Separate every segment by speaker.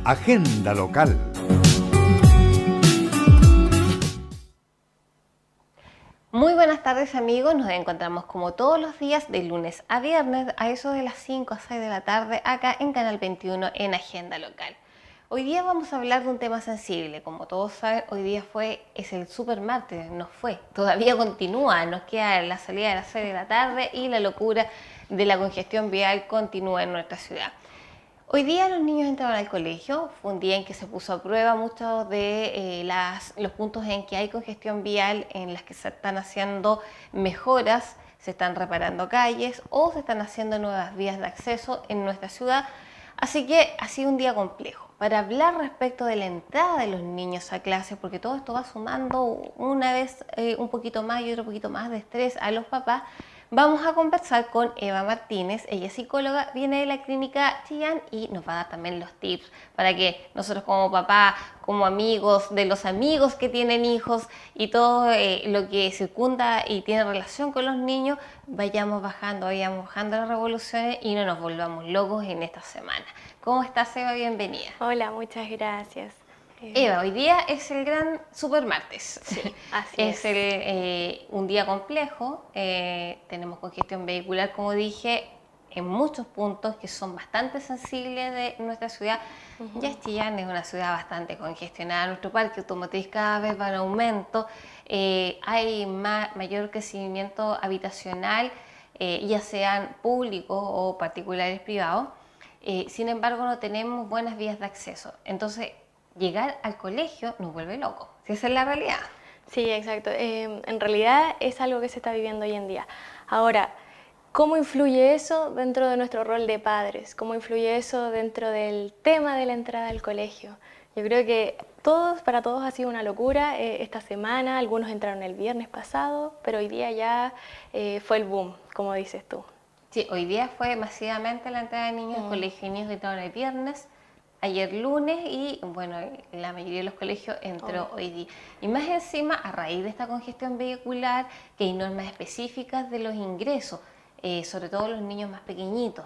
Speaker 1: Agenda local.
Speaker 2: Muy buenas tardes amigos, nos encontramos como todos los días de lunes a viernes a eso de las 5 a 6 de la tarde acá en Canal 21 en Agenda Local. Hoy día vamos a hablar de un tema sensible, como todos saben hoy día es el super martes, todavía continúa, nos queda la salida de las 6 de la tarde y la locura de la congestión vial continúa en nuestra ciudad. Hoy día los niños entraron al colegio, fue un día en que se puso a prueba muchos de los puntos en que hay congestión vial, en las que se están haciendo mejoras, se están reparando calles o se están haciendo nuevas vías de acceso en nuestra ciudad, así que ha sido un día complejo. Para hablar respecto de la entrada de los niños a clase, porque todo esto va sumando una vez un poquito más y otro poquito más de estrés a los papás, vamos a conversar con Eva Martínez, ella es psicóloga, viene de la clínica Chillán y nos va a dar también los tips para que nosotros como papá, como amigos, de los amigos que tienen hijos y todo lo que circunda y tiene relación con los niños, vayamos bajando las revoluciones y no nos volvamos locos en esta semana. ¿Cómo estás, Eva? Bienvenida.
Speaker 3: Hola, muchas gracias.
Speaker 2: Eva, hoy día es el gran supermartes.
Speaker 3: Sí, así
Speaker 2: es. Un día complejo, tenemos congestión vehicular, como dije, en muchos puntos que son bastante sensibles de nuestra ciudad. Ya Chillán es una ciudad bastante congestionada, nuestro parque automotriz cada vez va en aumento, hay mayor crecimiento habitacional, ya sean públicos o particulares privados. Sin embargo, no tenemos buenas vías de acceso. Entonces, llegar al colegio nos vuelve locos. Si esa es la realidad.
Speaker 3: Sí, exacto. En realidad es algo que se está viviendo hoy en día. Ahora, ¿cómo influye eso dentro de nuestro rol de padres? ¿Cómo influye eso dentro del tema de la entrada al colegio? Yo creo que para todos ha sido una locura esta semana. Algunos entraron el viernes pasado, pero hoy día ya fue el boom, como dices tú.
Speaker 2: Sí, hoy día fue masivamente la entrada de niños al colegio. Niños que entraron el viernes, ayer lunes y bueno, la mayoría de los colegios entró hoy día. Y más encima, a raíz de esta congestión vehicular, que hay normas específicas de los ingresos, sobre todo los niños más pequeñitos.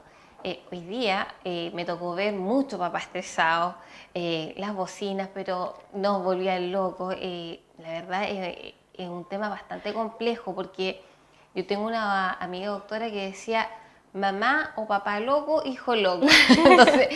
Speaker 2: Hoy día me tocó ver mucho papá estresado, las bocinas, pero nos volvían locos. La verdad es un tema bastante complejo porque yo tengo una amiga doctora que decía mamá o papá loco, hijo loco. Entonces,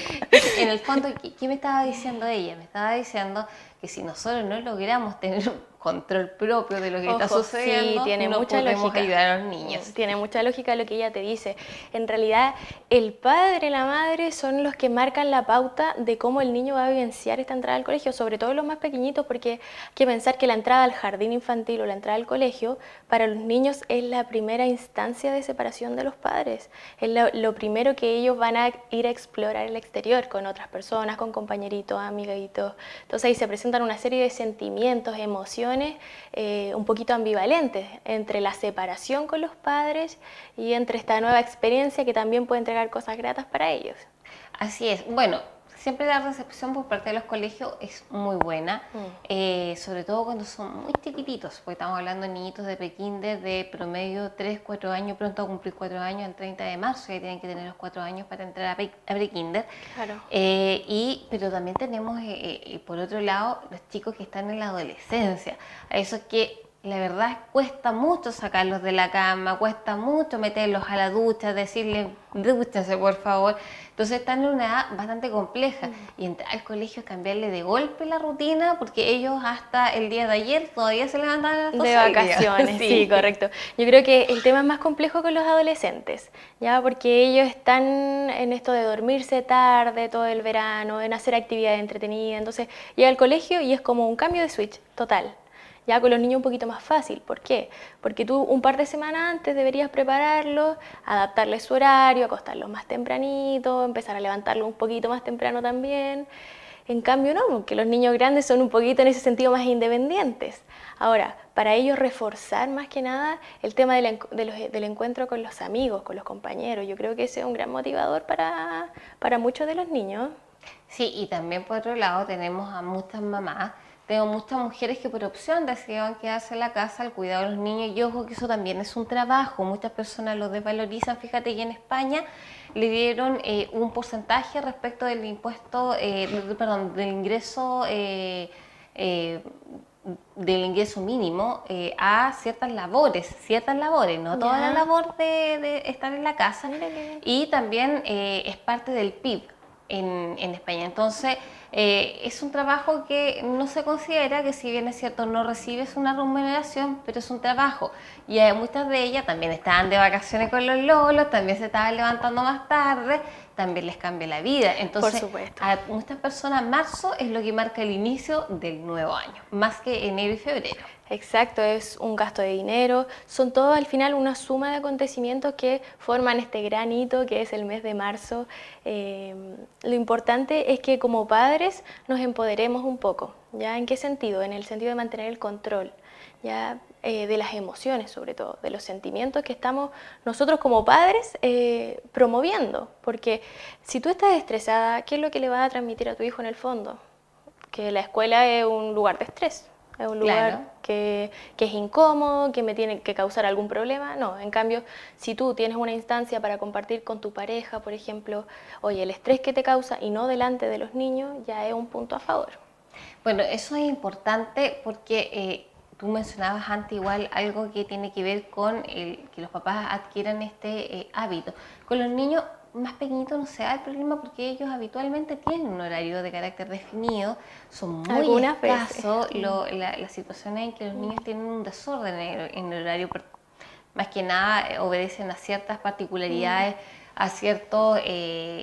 Speaker 2: en el fondo, ¿qué me estaba diciendo ella? Me estaba diciendo que si nosotros no logramos tener un control propio de lo que está sucediendo,
Speaker 3: sí, tiene
Speaker 2: no
Speaker 3: mucha
Speaker 2: podemos
Speaker 3: lógica.
Speaker 2: ayudar a los niños.
Speaker 3: Tiene mucha lógica lo que ella te dice. En realidad, el padre y la madre son los que marcan la pauta de cómo el niño va a vivenciar esta entrada al colegio, sobre todo los más pequeñitos, porque hay que pensar que la entrada al jardín infantil o la entrada al colegio, para los niños es la primera instancia de separación de los padres. Es lo primero que ellos van a ir a explorar el exterior con otras personas, con compañeritos, amiguitos. Entonces ahí se presentan una serie de sentimientos, emociones un poquito ambivalentes entre la separación con los padres y entre esta nueva experiencia que también puede entregar cosas gratas para ellos.
Speaker 2: Así es. Bueno, siempre la recepción por parte de los colegios es muy buena, sobre todo cuando son muy chiquititos, porque estamos hablando de niñitos de pre-kinder de promedio 3, 4 años, pronto a cumplir 4 años el 30 de marzo, ya tienen que tener los 4 años para entrar a pre-kinder.
Speaker 3: Claro.
Speaker 2: Pero también tenemos, por otro lado, los chicos que están en la adolescencia, a esos que la verdad cuesta mucho sacarlos de la cama, cuesta mucho meterlos a la ducha, decirles, dúchense por favor. Entonces están en una edad bastante compleja y entrar al colegio es cambiarle de golpe la rutina porque ellos hasta el día de ayer todavía se levantan a las 12
Speaker 3: de vacaciones, sí, correcto. Yo creo que el tema es más complejo con los adolescentes, ¿ya? Porque ellos están en esto de dormirse tarde todo el verano, en hacer actividades entretenidas, entonces llega al colegio y es como un cambio de switch total. Ya con los niños un poquito más fácil. ¿Por qué? Porque tú un par de semanas antes deberías prepararlos, adaptarles su horario, acostarlos más tempranito, empezar a levantarlos un poquito más temprano también. En cambio no, porque los niños grandes son un poquito en ese sentido más independientes. Ahora, para ellos reforzar más que nada el tema del encuentro con los amigos, con los compañeros. Yo creo que ese es un gran motivador para muchos de los niños.
Speaker 2: Sí, y también por otro lado tenemos a muchas mamás tengo muchas mujeres que por opción decidieron quedarse en la casa al cuidado de los niños, y ojo que eso también es un trabajo, muchas personas lo desvalorizan. Fíjate que en España le dieron un porcentaje respecto del impuesto, perdón, eh, del ingreso mínimo a ciertas labores, no toda la labor de estar en la casa, y también es parte del PIB en España. Entonces, es un trabajo que no se considera, que si bien es cierto no recibes una remuneración, pero es un trabajo. Y muchas de ellas también estaban de vacaciones con los lolos, también se estaban levantando más tarde, también les cambia la vida. Entonces,
Speaker 3: por supuesto.
Speaker 2: a muchas personas marzo es lo que marca el inicio del nuevo año, más que enero y febrero.
Speaker 3: Exacto, es un gasto de dinero, son todos al final una suma de acontecimientos que forman este gran hito que es el mes de marzo. Lo importante es que como padres nos empoderemos un poco, ¿ya? ¿En qué sentido? En el sentido de mantener el control, ¿ya? De las emociones sobre todo, de los sentimientos que estamos nosotros como padres promoviendo, porque si tú estás estresada, ¿qué es lo que le vas a transmitir a tu hijo en el fondo? Que la escuela es un lugar de estrés. Es un lugar que es incómodo, que me tiene que causar algún problema. No, en cambio, si tú tienes una instancia para compartir con tu pareja, por ejemplo, oye, el estrés que te causa y no delante de los niños, ya es un punto a favor.
Speaker 2: Bueno, eso es importante porque tú mencionabas antes igual algo que tiene que ver con que los papás adquieran este hábito. Con los niños más pequeñitos no se da el problema porque ellos habitualmente tienen un horario de carácter definido, son muy escasos las situaciones en que los niños tienen un desorden en el horario, más que nada obedecen a ciertas particularidades, a ciertas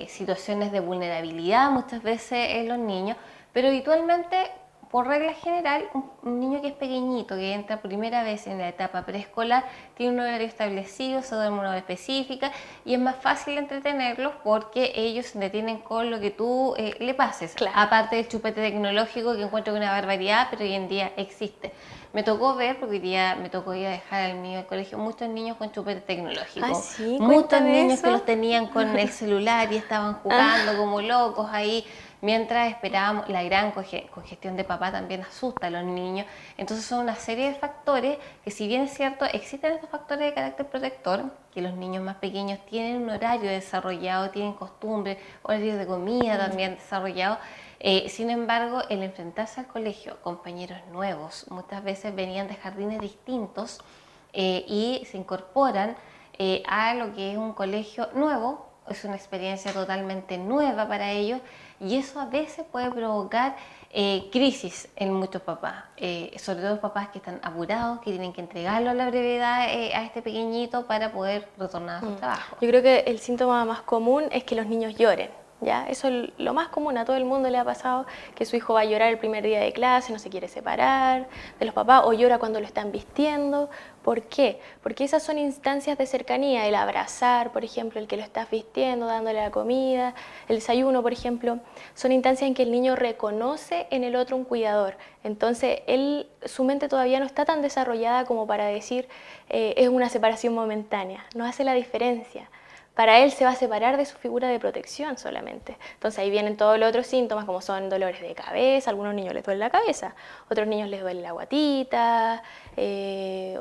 Speaker 2: situaciones de vulnerabilidad muchas veces en los niños, pero habitualmente, por regla general, un niño que es pequeñito, que entra primera vez en la etapa preescolar, tiene un horario establecido, se duerme una hora específica y es más fácil entretenerlos porque ellos se detienen con lo que tú le pases.
Speaker 3: Claro.
Speaker 2: Aparte del chupete tecnológico, que encuentro una barbaridad, pero hoy en día existe. Me tocó ver, porque hoy día me tocó ir a dejar al niño al colegio, muchos niños con chupete tecnológico.
Speaker 3: ¿Ah, sí?
Speaker 2: Muchos niños
Speaker 3: eso.
Speaker 2: que los tenían con el celular y estaban jugando como locos ahí. Mientras esperábamos, la gran congestión de papá también asusta a los niños. Entonces son una serie de factores que, si bien es cierto, existen estos factores de carácter protector, que los niños más pequeños tienen un horario desarrollado, tienen costumbres, horarios de comida también desarrollados. Sin embargo, el enfrentarse al colegio, compañeros nuevos, muchas veces venían de jardines distintos y se incorporan a lo que es un colegio nuevo. Es una experiencia totalmente nueva para ellos y eso a veces puede provocar crisis en muchos papás, sobre todo los papás que están apurados, que tienen que entregarlo a la brevedad a este pequeñito para poder retornar a su trabajo.
Speaker 3: Yo creo que el síntoma más común es que los niños lloren. ¿Ya? Eso es lo más común, a todo el mundo le ha pasado que su hijo va a llorar el primer día de clase, no se quiere separar de los papás o llora cuando lo están vistiendo. ¿Por qué? Porque esas son instancias de cercanía, el abrazar, por ejemplo, el que lo estás vistiendo, dándole la comida, el desayuno, por ejemplo, son instancias en que el niño reconoce en el otro un cuidador. Entonces, su mente todavía no está tan desarrollada como para decir es una separación momentánea, no hace la diferencia. Para él se va a separar de su figura de protección solamente. Entonces ahí vienen todos los otros síntomas como son dolores de cabeza, a algunos niños les duele la cabeza, otros niños les duele la guatita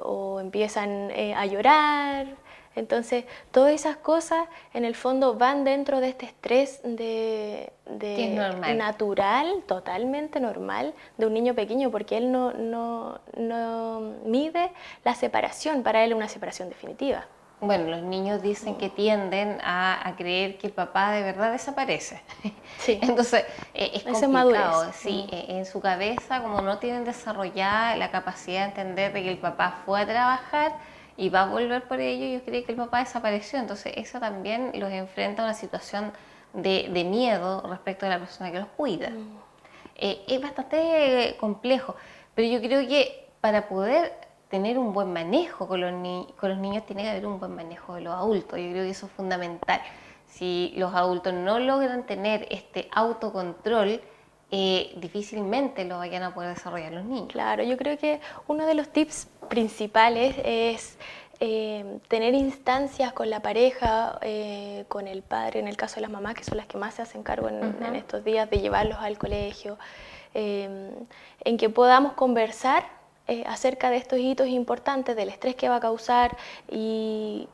Speaker 3: o empiezan a llorar. Entonces todas esas cosas en el fondo van dentro de este estrés natural, totalmente normal de un niño pequeño porque él no mide la separación, para él es una separación definitiva.
Speaker 2: Bueno, los niños dicen que tienden a creer que el papá de verdad desaparece.
Speaker 3: Sí.
Speaker 2: Entonces, es complicado.
Speaker 3: Madurez.
Speaker 2: Sí, en su cabeza, como no tienen desarrollada la capacidad de entender de que el papá fue a trabajar y va a volver por ello, ellos creen que el papá desapareció. Entonces, eso también los enfrenta a una situación de miedo respecto a la persona que los cuida. Es bastante complejo, pero yo creo que para poder tener un buen manejo con los niños tiene que haber un buen manejo de los adultos. Yo creo que eso es fundamental. Si los adultos no logran tener este autocontrol, difícilmente lo vayan a poder desarrollar los niños.
Speaker 3: Claro, yo creo que uno de los tips principales es tener instancias con la pareja, con el padre, en el caso de las mamás, que son las que más se hacen cargo en estos días de llevarlos al colegio. en que podamos conversar acerca de estos hitos importantes, del estrés que va a causar y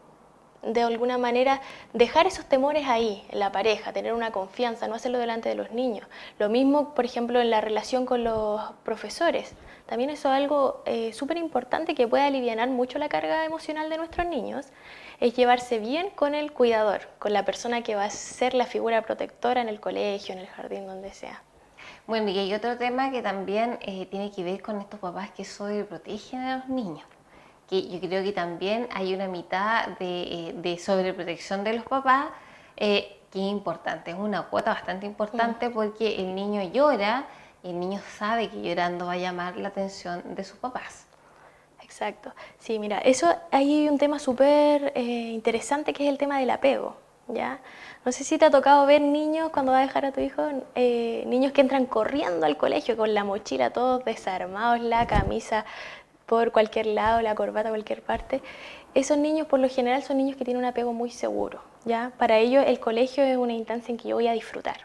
Speaker 3: de alguna manera dejar esos temores ahí, en la pareja, tener una confianza, no hacerlo delante de los niños. Lo mismo, por ejemplo, en la relación con los profesores. También eso es algo súper importante que puede aliviar mucho la carga emocional de nuestros niños, es llevarse bien con el cuidador, con la persona que va a ser la figura protectora en el colegio, en el jardín, donde sea.
Speaker 2: Bueno, y hay otro tema que también tiene que ver con estos papás que sobreprotegen a los niños, que yo creo que también hay una mitad de sobreprotección de los papás, que es importante, es una cuota bastante importante porque el niño llora y el niño sabe que llorando va a llamar la atención de sus papás.
Speaker 3: Exacto. Sí, mira, eso hay un tema súper interesante que es el tema del apego, ¿ya? No sé si te ha tocado ver niños cuando vas a dejar a tu hijo, niños que entran corriendo al colegio con la mochila todos desarmados, la camisa por cualquier lado, la corbata por cualquier parte. Esos niños por lo general son niños que tienen un apego muy seguro, ¿ya? Para ellos el colegio es una instancia en que yo voy a disfrutar.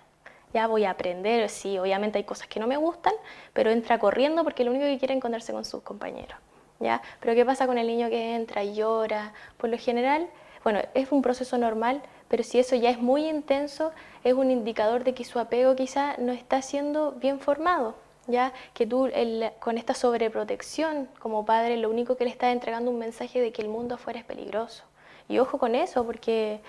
Speaker 3: Ya voy a aprender, sí, obviamente hay cosas que no me gustan, pero entra corriendo porque lo único que quiere es encontrarse con sus compañeros. ¿Ya? Pero ¿qué pasa con el niño que entra y llora? Por lo general, bueno, es un proceso normal, pero si eso ya es muy intenso, es un indicador de que su apego quizá no está siendo bien formado. ¿Ya? Que tú con esta sobreprotección como padre lo único que le estás entregando un mensaje de que el mundo afuera es peligroso. Y ojo con eso, porque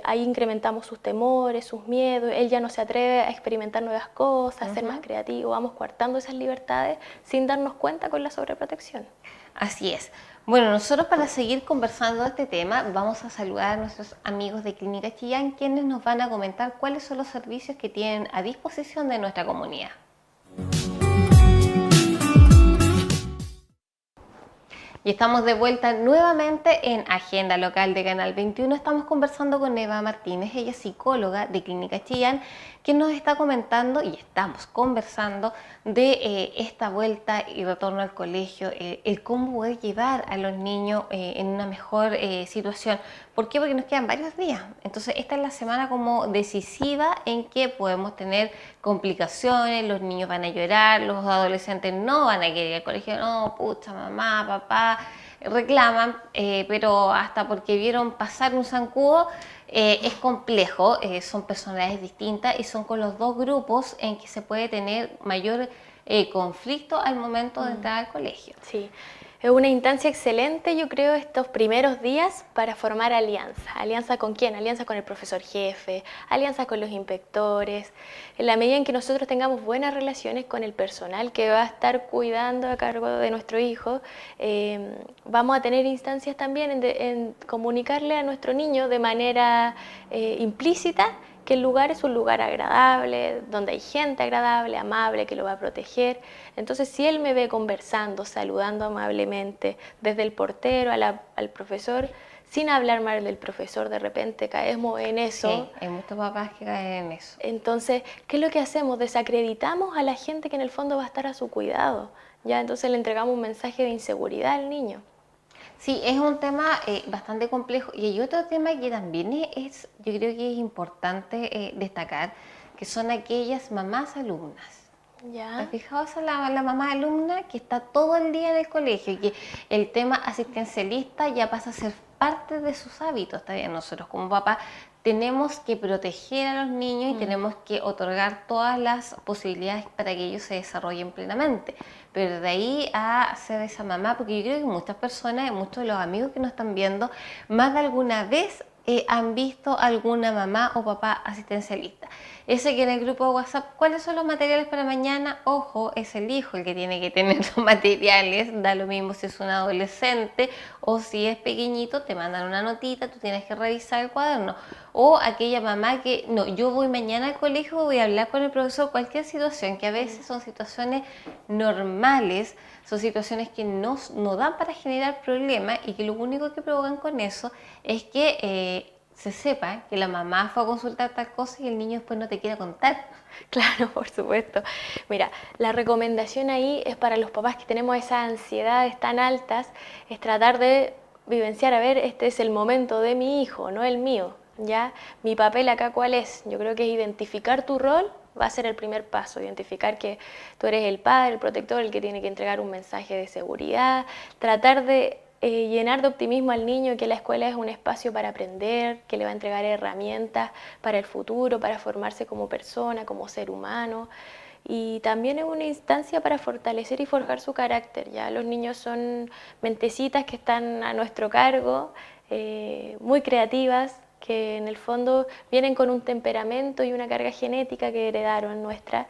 Speaker 3: ahí incrementamos sus temores, sus miedos, él ya no se atreve a experimentar nuevas cosas, a ser más creativo, vamos coartando esas libertades sin darnos cuenta con la sobreprotección.
Speaker 2: Así es. Bueno, nosotros para seguir conversando de este tema vamos a saludar a nuestros amigos de Clínica Chillán, quienes nos van a comentar cuáles son los servicios que tienen a disposición de nuestra comunidad. Y estamos de vuelta nuevamente en Agenda Local de Canal 21. Estamos conversando con Eva Martínez, ella es psicóloga de Clínica Chillán, que nos está comentando y estamos conversando de esta vuelta y retorno al colegio, el cómo poder llevar a los niños en una mejor situación. ¿Por qué? Porque nos quedan varios días. Entonces esta es la semana como decisiva en que podemos tener complicaciones, los niños van a llorar, los adolescentes no van a querer ir al colegio, no, pucha, mamá, papá, reclaman, pero hasta porque vieron pasar un zancudo, es complejo, son personalidades distintas y son con los dos grupos en que se puede tener mayor conflicto al momento de entrar al colegio.
Speaker 3: Sí, es una instancia excelente, yo creo, estos primeros días para formar alianza. ¿Alianza con quién? Alianza con el profesor jefe, alianza con los inspectores. En la medida en que nosotros tengamos buenas relaciones con el personal que va a estar cuidando a cargo de nuestro hijo, vamos a tener instancias también en comunicarle a nuestro niño de manera implícita que el lugar es un lugar agradable, donde hay gente agradable, amable, que lo va a proteger. Entonces, si él me ve conversando, saludando amablemente, desde el portero al profesor, sin hablar mal del profesor, de repente caemos en eso.
Speaker 2: Sí, hay muchos papás que caen en eso.
Speaker 3: Entonces, ¿qué es lo que hacemos? Desacreditamos a la gente que en el fondo va a estar a su cuidado. ¿Ya? Entonces le entregamos un mensaje de inseguridad al niño.
Speaker 2: Sí, es un tema bastante complejo y hay otro tema que también yo creo que es importante destacar, que son aquellas mamás alumnas.
Speaker 3: ¿Ya?
Speaker 2: ¿Te has fijado esa la mamá alumna que está todo el día en el colegio y que el tema asistencialista ya pasa a ser parte de sus hábitos? Está bien, nosotros como papás tenemos que proteger a los niños y tenemos que otorgar todas las posibilidades para que ellos se desarrollen plenamente. Pero de ahí a ser esa mamá, porque yo creo que muchas personas, muchos de los amigos que nos están viendo, más de alguna vez han visto alguna mamá o papá asistencialista. Ese que en el grupo de WhatsApp, ¿cuáles son los materiales para mañana? Ojo, es el hijo el que tiene que tener los materiales, da lo mismo si es un adolescente o si es pequeñito, te mandan una notita, tú tienes que revisar el cuaderno. O aquella mamá que, no, yo voy mañana al colegio, voy a hablar con el profesor, cualquier situación, que a veces son situaciones normales, son situaciones que no dan para generar problemas y que lo único que provocan con eso es que se sepa que la mamá fue a consultar tal cosa y el niño después no te quiere contar.
Speaker 3: Claro, por supuesto. Mira, la recomendación ahí es para los papás que tenemos esas ansiedades tan altas, es tratar de vivenciar, a ver, este es el momento de mi hijo, no el mío, ¿ya? Mi papel acá, ¿cuál es? Yo creo que es identificar tu rol va a ser el primer paso, identificar que tú eres el padre, el protector, el que tiene que entregar un mensaje de seguridad, tratar de llenar de optimismo al niño que la escuela es un espacio para aprender, que le va a entregar herramientas para el futuro, para formarse como persona, como ser humano. Y también es una instancia para fortalecer y forjar su carácter. Ya los niños son mentecitas que están a nuestro cargo, muy creativas, que en el fondo vienen con un temperamento y una carga genética que heredaron nuestra,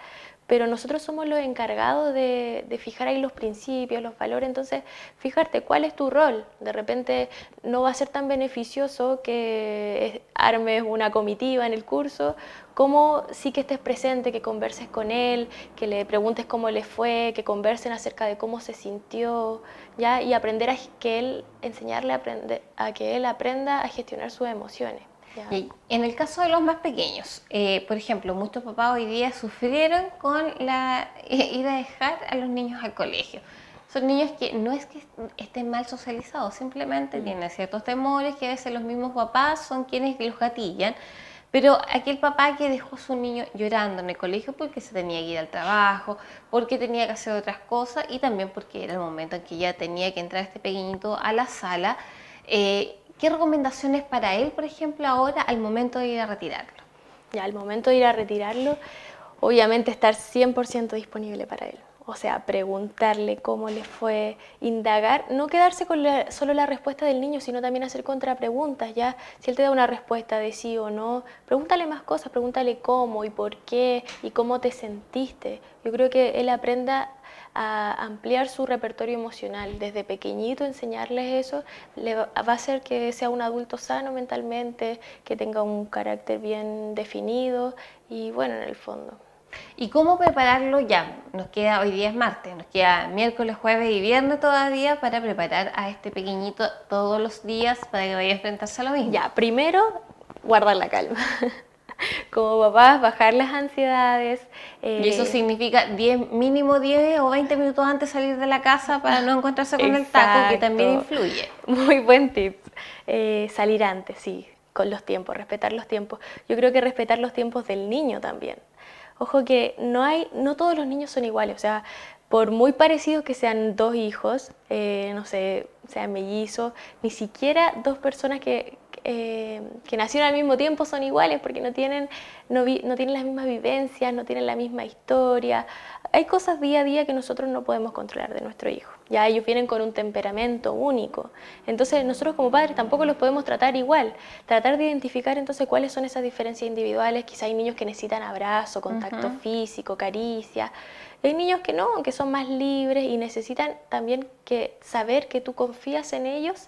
Speaker 3: pero nosotros somos los encargados de fijar ahí los principios, los valores. Entonces fijarte cuál es tu rol. De repente no va a ser tan beneficioso que armes una comitiva en el curso, como sí que estés presente, que converses con él, que le preguntes cómo le fue, que conversen acerca de cómo se sintió, ¿ya? Y aprender enseñarle a que él aprenda a gestionar sus emociones. ¿Ya?
Speaker 2: Y en el caso de los más pequeños, por ejemplo, muchos papás hoy día sufrieron con ir a dejar a los niños al colegio. Son niños que no es que estén mal socializados, simplemente tienen ciertos temores que a veces los mismos papás son quienes los gatillan. Pero aquel papá que dejó a su niño llorando en el colegio porque se tenía que ir al trabajo, porque tenía que hacer otras cosas y también porque era el momento en que ya tenía que entrar este pequeñito a la sala, ¿qué recomendaciones para él, por ejemplo, ahora al momento de ir a retirarlo?
Speaker 3: Ya al momento de ir a retirarlo, obviamente estar 100% disponible para él. O sea, preguntarle cómo le fue, indagar, no quedarse con solo la respuesta del niño, sino también hacer contrapreguntas. Ya, si él te da una respuesta de sí o no, pregúntale más cosas, pregúntale cómo y por qué y cómo te sentiste. Yo creo que él aprenda a ampliar su repertorio emocional. Desde pequeñito enseñarles eso va a hacer que sea un adulto sano mentalmente, que tenga un carácter bien definido y bueno, en el fondo.
Speaker 2: ¿Y cómo prepararlo ya? Nos queda, hoy día es martes, nos queda miércoles, jueves y viernes todavía para preparar a este pequeñito todos los días para que vaya a enfrentarse a lo mismo.
Speaker 3: Ya, primero, guardar la calma. Como papás, bajar las ansiedades.
Speaker 2: Y eso significa mínimo 10 o 20 minutos antes de salir de la casa para no encontrarse con el taco, que también influye.
Speaker 3: Muy buen tip. Salir antes, sí, con los tiempos, respetar los tiempos. Yo creo que respetar los tiempos del niño también. Ojo que no todos los niños son iguales, o sea, por muy parecidos que sean dos hijos, no sé, sean mellizos, ni siquiera dos personas que nacieron al mismo tiempo son iguales porque no tienen las mismas vivencias, no tienen la misma historia. Hay cosas día a día que nosotros no podemos controlar de nuestro hijo. Ya ellos vienen con un temperamento único. Entonces nosotros como padres tampoco los podemos tratar igual. Tratar de identificar entonces cuáles son esas diferencias individuales. Quizá hay niños que necesitan abrazo, contacto físico, caricia. Hay niños que no, que son más libres y necesitan también saber que tú confías en ellos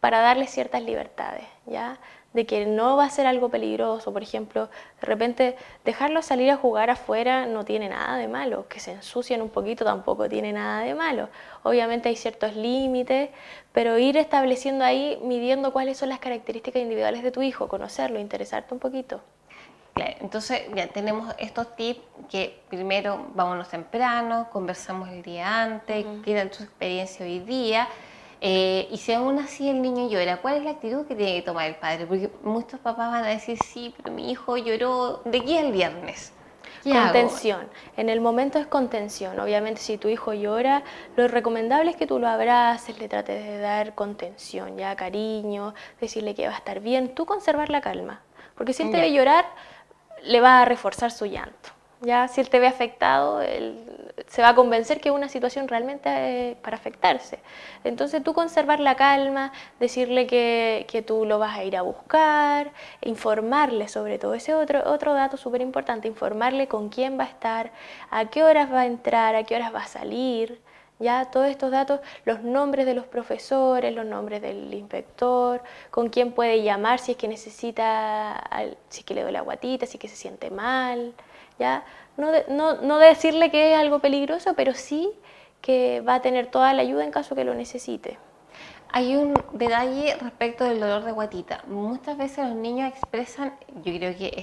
Speaker 3: para darles ciertas libertades, ¿ya? De que no va a ser algo peligroso. Por ejemplo, de repente dejarlos salir a jugar afuera no tiene nada de malo, que se ensucien un poquito tampoco tiene nada de malo. Obviamente hay ciertos límites, pero ir estableciendo ahí, midiendo cuáles son las características individuales de tu hijo, conocerlo, interesarte un poquito.
Speaker 2: Claro, entonces ya tenemos estos tips que primero vámonos temprano, conversamos el día antes, qué tal tu experiencia hoy día. Y si aún así el niño llora, ¿cuál es la actitud que tiene que tomar el padre? Porque muchos papás van a decir, sí, pero mi hijo lloró de aquí al viernes.
Speaker 3: Contención. En el momento es contención. Obviamente si tu hijo llora, lo recomendable es que tú lo abraces, le trates de dar contención, ya cariño, decirle que va a estar bien, tú conservar la calma. Porque si él te ve llorar, le va a reforzar su llanto. Ya si él te ve afectado, él se va a convencer que es una situación realmente para afectarse. Entonces tú conservar la calma, decirle que tú lo vas a ir a buscar, informarle sobre todo. Ese otro dato súper importante, informarle con quién va a estar, a qué horas va a entrar, a qué horas va a salir. Ya todos estos datos, los nombres de los profesores, los nombres del inspector, con quién puede llamar si es que necesita, si es que le duele la guatita, si es que se siente mal. ¿Ya? No decirle que es algo peligroso, pero sí que va a tener toda la ayuda en caso que lo necesite.
Speaker 2: Hay un detalle respecto del dolor de guatita. Muchas veces los niños expresan, yo creo que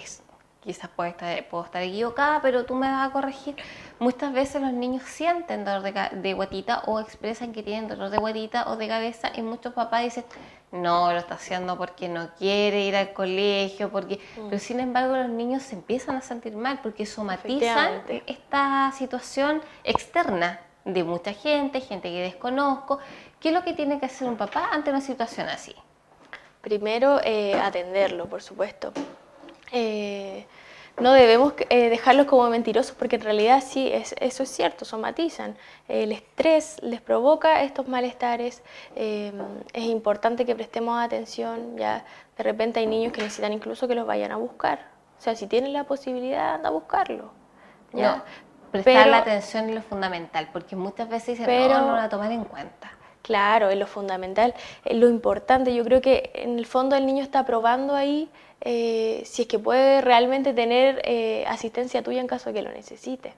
Speaker 2: quizás puedo estar equivocada, pero tú me vas a corregir. Muchas veces los niños sienten dolor de guatita o expresan que tienen dolor de guatita o de cabeza y muchos papás dicen, no, lo está haciendo porque no quiere ir al colegio, pero sin embargo los niños se empiezan a sentir mal porque somatizan
Speaker 3: Efectivamente.
Speaker 2: esta situación externa de mucha gente, gente que desconozco. ¿Qué es lo que tiene que hacer un papá ante una situación así?
Speaker 3: Primero, atenderlo, por supuesto. No debemos dejarlos como mentirosos porque en realidad sí, eso es cierto, somatizan. El estrés les provoca estos malestares. Es importante que prestemos atención. Ya de repente hay niños que necesitan incluso que los vayan a buscar. O sea, si tienen la posibilidad, anda a buscarlo.
Speaker 2: No,
Speaker 3: ¿Ya?
Speaker 2: prestar la
Speaker 3: Pero,
Speaker 2: atención es lo fundamental, porque muchas veces dicen, no, no lo
Speaker 3: pero
Speaker 2: van a tomar en cuenta.
Speaker 3: claro, es lo fundamental, es lo importante. Yo creo que en el fondo el niño está probando ahí si es que puede realmente tener asistencia tuya en caso de que lo necesite.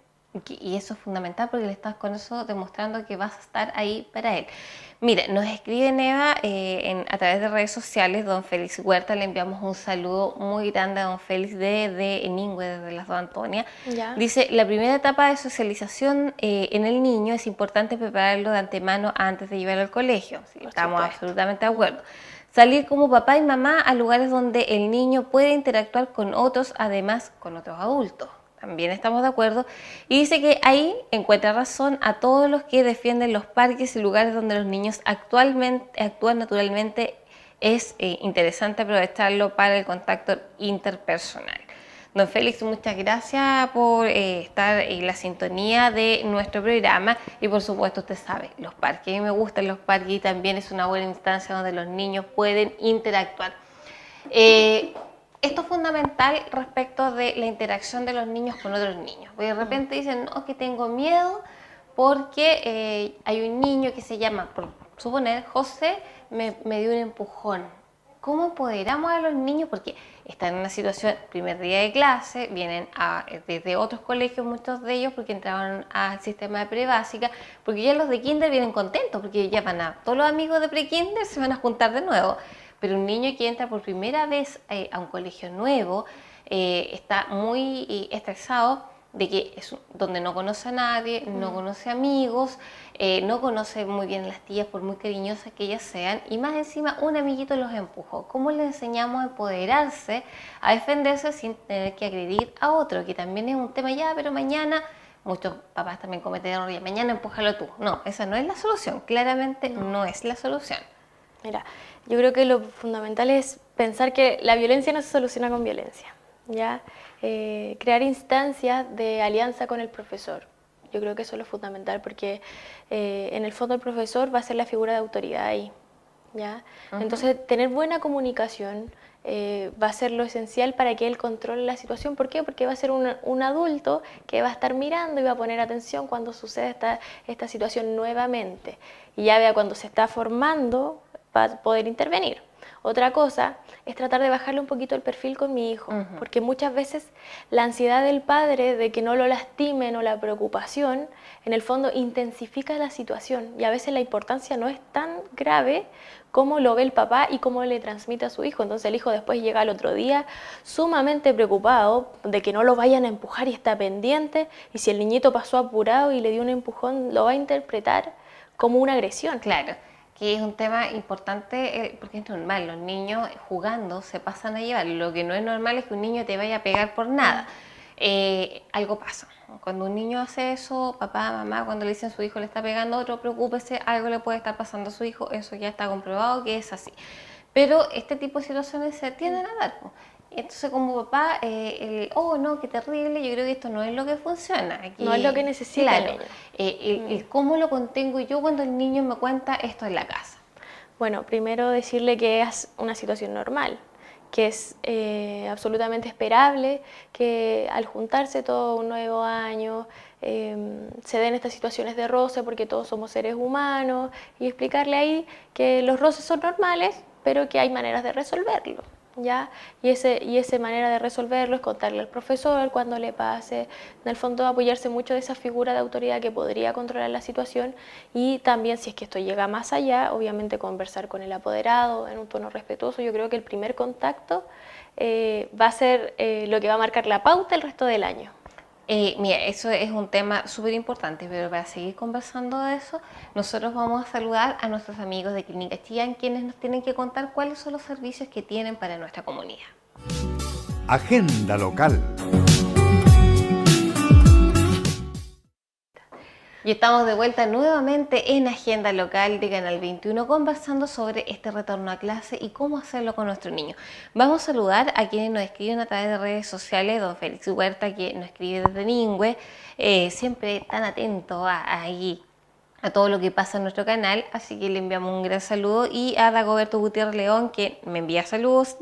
Speaker 2: Y eso es fundamental porque le estás con eso demostrando que vas a estar ahí para él. Mira, nos escribe Neva a través de redes sociales, don Félix Huerta, le enviamos un saludo muy grande a don Félix de Eningüe, desde las dos Antonia.
Speaker 3: ¿Ya?
Speaker 2: Dice, la primera etapa de socialización en el niño es importante prepararlo de antemano antes de llevarlo al colegio. Sí,
Speaker 3: Por
Speaker 2: estamos
Speaker 3: supuesto.
Speaker 2: absolutamente de acuerdo. Salir como papá y mamá a lugares donde el niño puede interactuar con otros, además con otros adultos. También estamos de acuerdo. Y dice que ahí encuentra razón a todos los que defienden los parques y lugares donde los niños actualmente actúan naturalmente. Es interesante aprovecharlo para el contacto interpersonal. Don Félix, muchas gracias por estar en la sintonía de nuestro programa y por supuesto usted sabe, los parques, a mí me gustan los parques y también es una buena instancia donde los niños pueden interactuar. Esto es fundamental respecto de la interacción de los niños con otros niños. Porque de repente dicen, no, que tengo miedo porque hay un niño que se llama, por suponer, José, me dio un empujón. ¿Cómo empoderamos a los niños? Porque están en una situación, primer día de clase, vienen desde otros colegios, muchos de ellos, porque entraban al sistema de prebásica, porque ya los de kinder vienen contentos, porque ya van todos los amigos de pre-kinder se van a juntar de nuevo. Pero un niño que entra por primera vez a un colegio nuevo está muy estresado de que es donde no conoce a nadie, no conoce amigos, no conoce muy bien las tías por muy cariñosas que ellas sean y más encima un amiguito los empujó. ¿Cómo le enseñamos a empoderarse, a defenderse sin tener que agredir a otro? Que también es un tema ya, pero mañana muchos papás también cometen errores, mañana empújalo tú. No, esa no es la solución, claramente no es la solución.
Speaker 3: Mira, yo creo que lo fundamental es pensar que la violencia no se soluciona con violencia, ¿ya? Crear instancias de alianza con el profesor. Yo creo que eso es lo fundamental porque en el fondo el profesor va a ser la figura de autoridad ahí, ¿ya? Entonces, tener buena comunicación va a ser lo esencial para que él controle la situación. ¿Por qué? Porque va a ser un adulto que va a estar mirando y va a poner atención cuando sucede esta situación nuevamente. Y ya vea cuando se está formando, va a poder intervenir. Otra cosa es tratar de bajarle un poquito el perfil con mi hijo, porque muchas veces la ansiedad del padre de que no lo lastimen o la preocupación, en el fondo intensifica la situación y a veces la importancia no es tan grave como lo ve el papá y cómo le transmite a su hijo. Entonces el hijo después llega al otro día sumamente preocupado de que no lo vayan a empujar y está pendiente, y si el niñito pasó apurado y le dio un empujón, lo va a interpretar como una agresión.
Speaker 2: Claro, que es un tema importante porque es normal, los niños jugando se pasan a llevar. Lo que no es normal es que un niño te vaya a pegar por nada. Algo pasa. Cuando un niño hace eso, papá, mamá, cuando le dicen a su hijo le está pegando a otro, preocúpese, algo le puede estar pasando a su hijo, eso ya está comprobado que es así. Pero este tipo de situaciones se tienden a dar. Entonces como papá, oh no, qué terrible, yo creo que esto no es lo que funciona. Aquí,
Speaker 3: No es lo que necesita el
Speaker 2: claro,
Speaker 3: niño.
Speaker 2: el cómo lo contengo yo cuando el niño me cuenta esto en la casa.
Speaker 3: Bueno, primero decirle que es una situación normal, que es absolutamente esperable que al juntarse todo un nuevo año se den estas situaciones de roce porque todos somos seres humanos, y explicarle ahí que los roces son normales, pero que hay maneras de resolverlo, ¿ya? Y esa manera de resolverlo es contarle al profesor cuando le pase, en el fondo apoyarse mucho de esa figura de autoridad que podría controlar la situación, y también si es que esto llega más allá, obviamente conversar con el apoderado en un tono respetuoso. Yo creo que el primer contacto va a ser lo que va a marcar la pauta el resto del año.
Speaker 2: Mira, eso es un tema súper importante, pero para seguir conversando de eso, nosotros vamos a saludar a nuestros amigos de Clínica Chillán, quienes nos tienen que contar cuáles son los servicios que tienen para nuestra comunidad.
Speaker 1: Agenda local.
Speaker 2: Y estamos de vuelta nuevamente en Agenda Local de Canal 21 conversando sobre este retorno a clase y cómo hacerlo con nuestro niño. Vamos a saludar a quienes nos escriben a través de redes sociales, don Félix Huerta, que nos escribe desde Ningüe, siempre tan atento a todo lo que pasa en nuestro canal, así que le enviamos un gran saludo, y a Dagoberto Gutiérrez León, que me envía saludos,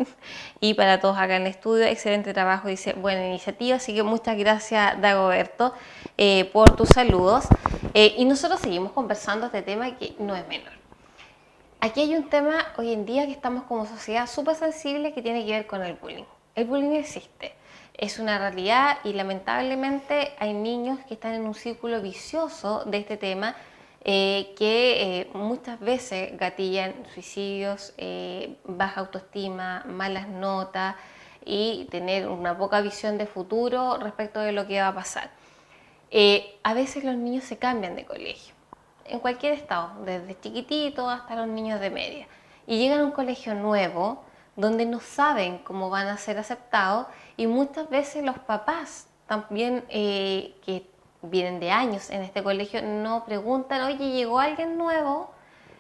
Speaker 2: y para todos acá en el estudio, excelente trabajo, dice, buena iniciativa, así que muchas gracias, Dagoberto, por tus saludos, y nosotros seguimos conversando este tema que no es menor. Aquí hay un tema hoy en día que estamos como sociedad súper sensible que tiene que ver con el bullying. El bullying existe, es una realidad, y lamentablemente hay niños que están en un círculo vicioso de este tema, que muchas veces gatillan suicidios, baja autoestima, malas notas y tener una poca visión de futuro respecto de lo que va a pasar. A veces los niños se cambian de colegio, en cualquier estado, desde chiquitito hasta los niños de media, y llegan a un colegio nuevo donde no saben cómo van a ser aceptados, y muchas veces los papás también, que vienen de años en este colegio, no preguntan, oye, llegó alguien nuevo,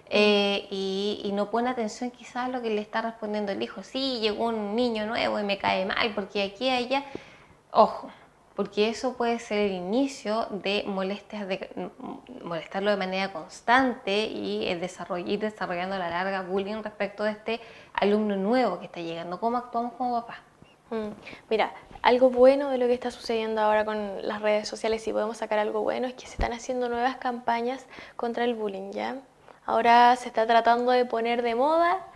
Speaker 2: y no ponen atención quizás a lo que le está respondiendo el hijo. Sí, llegó un niño nuevo y me cae mal porque aquí y allá. Ojo, porque eso puede ser el inicio de molestias, molestarlo de manera constante, y ir desarrollando a la larga bullying respecto de este alumno nuevo que está llegando. ¿Cómo actuamos como papás?
Speaker 3: Mira, algo bueno de lo que está sucediendo ahora con las redes sociales, si podemos sacar algo bueno, es que se están haciendo nuevas campañas contra el bullying, ¿ya? Ahora se está tratando de poner de moda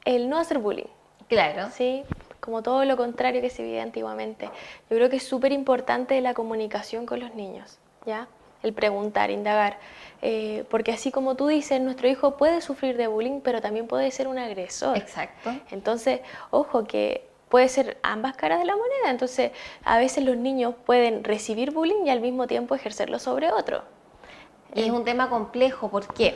Speaker 3: el no hacer bullying.
Speaker 2: Claro.
Speaker 3: Sí, como todo lo contrario que se vivía antiguamente. Yo creo que es súper importante la comunicación con los niños, ¿ya? El preguntar, indagar, porque así como tú dices, nuestro hijo puede sufrir de bullying, pero también puede ser un agresor.
Speaker 2: Exacto.
Speaker 3: Entonces, ojo que puede ser ambas caras de la moneda. Entonces, a veces los niños pueden recibir bullying y al mismo tiempo ejercerlo sobre otro.
Speaker 2: Y es un tema complejo, ¿por qué?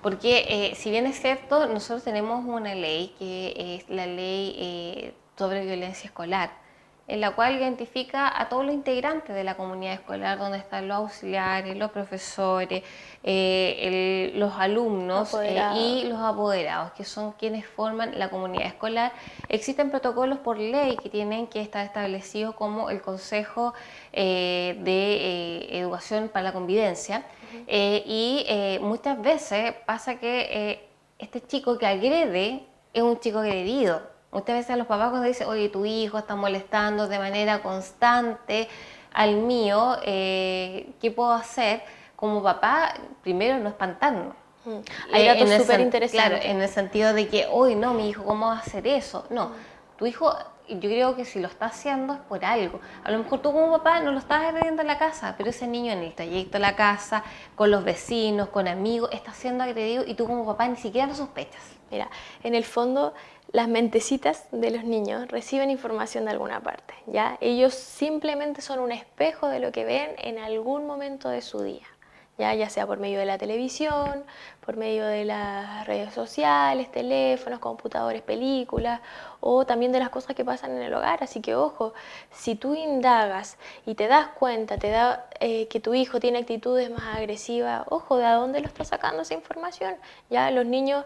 Speaker 2: Porque si bien es cierto, nosotros tenemos una ley que es la ley sobre violencia escolar, en la cual identifica a todos los integrantes de la comunidad escolar, donde están los auxiliares, los profesores, los alumnos y los apoderados, que son quienes forman la comunidad escolar. Existen protocolos por ley que tienen que estar establecidos, como el Consejo de Educación para la Convivencia, y muchas veces pasa que este chico que agrede es un chico agredido. Muchas veces a los papás, cuando dicen, oye, tu hijo está molestando de manera constante al mío, ¿qué puedo hacer? Como papá, primero no espantarnos.
Speaker 3: Hay datos súper interesantes.
Speaker 2: Claro, en el sentido de que, hoy no, mi hijo, ¿cómo va a hacer eso? No, tu hijo, yo creo que si lo está haciendo es por algo. A lo mejor tú como papá no lo estás agrediendo en la casa, pero ese niño en el trayecto a la casa, con los vecinos, con amigos, está siendo agredido, y tú como papá ni siquiera lo sospechas.
Speaker 3: Mira, en el fondo, las mentecitas de los niños reciben información de alguna parte, ¿ya? Ellos simplemente son un espejo de lo que ven en algún momento de su día, ya sea por medio de la televisión, por medio de las redes sociales, teléfonos, computadores, películas, o también de las cosas que pasan en el hogar. Así que ojo, si tú indagas y te das cuenta, que tu hijo tiene actitudes más agresivas, ojo, ¿de dónde lo está sacando esa información? Ya los niños